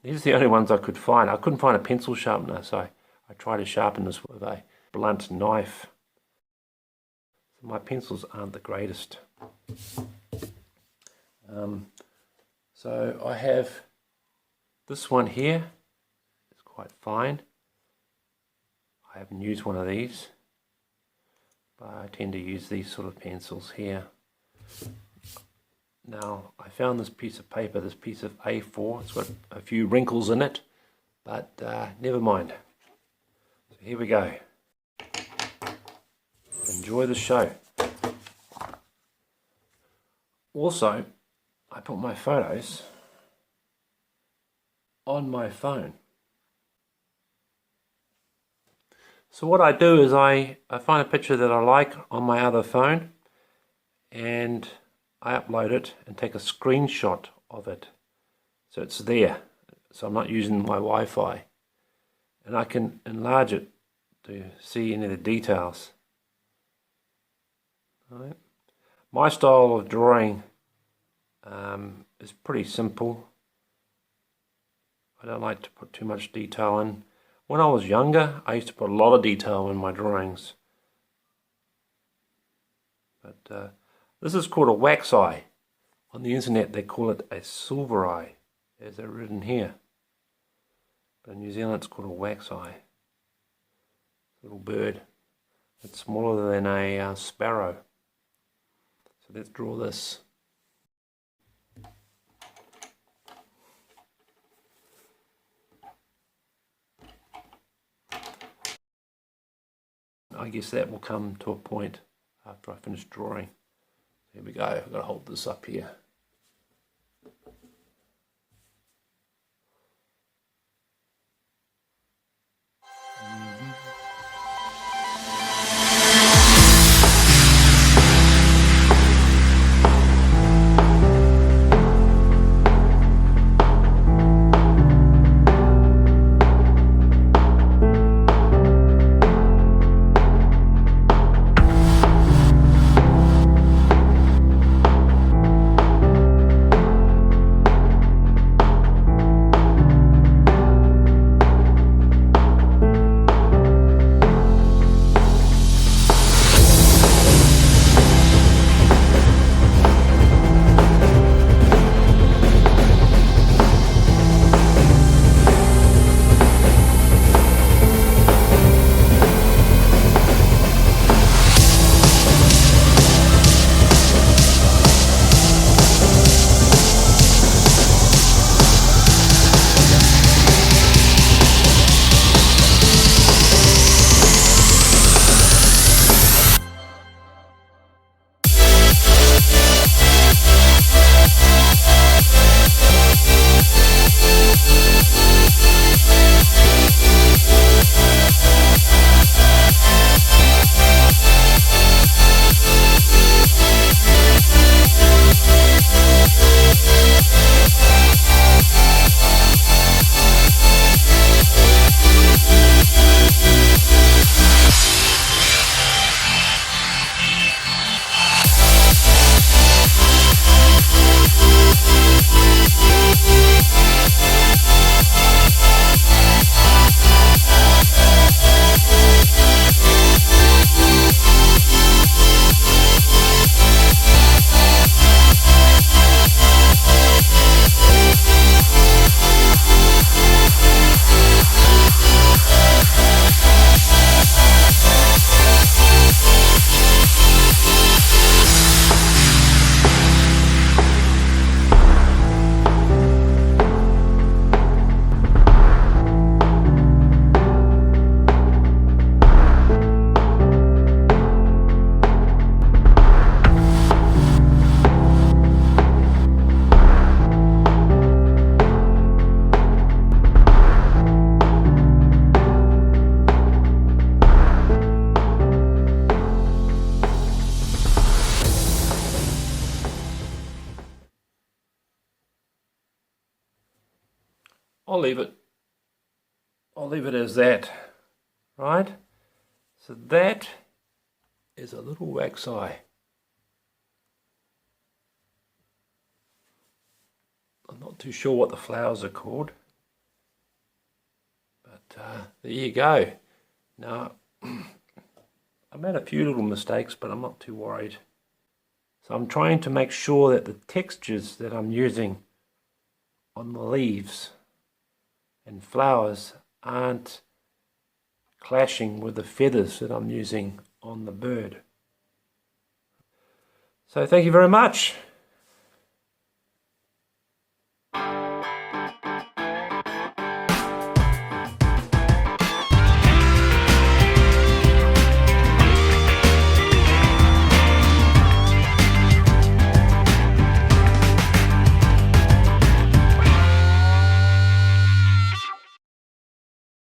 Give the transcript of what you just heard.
These are the only ones I could find. I couldn't find a pencil sharpener, so I tried to sharpen this with a blunt knife. So my pencils aren't the greatest. So I have this one here. It's quite fine. I haven't used one of these, but I tend to use these sort of pencils here. Now, I found this piece of paper, this piece of A4. It's got a few wrinkles in it, but never mind. So here we go. Enjoy the show. Also, I put my photos on my phone. So what I do is I find a picture that I like on my other phone, and I upload it and take a screenshot of it. So it's there. So I'm not using my Wi-Fi. And I can enlarge it to see any of the details. All right. My style of drawing is pretty simple. I don't like to put too much detail in. When I was younger, I used to put a lot of detail in my drawings. But this is called a wax eye. On the internet they call it a Silvereye, as they're written here. But in New Zealand it's called a wax eye. Little bird. It's smaller than a sparrow. So let's draw this. I guess that will come to a point after I finish drawing. Here we go. I've got to hold this up here. I'll leave it as that, right? So that is a little wax eye. I'm not too sure what the flowers are called. there you go. Now, I made a few little mistakes, but I'm not too worried. So I'm trying to make sure that the textures that I'm using on the leaves and flowers aren't clashing with the feathers that I'm using on the bird. So thank you very much.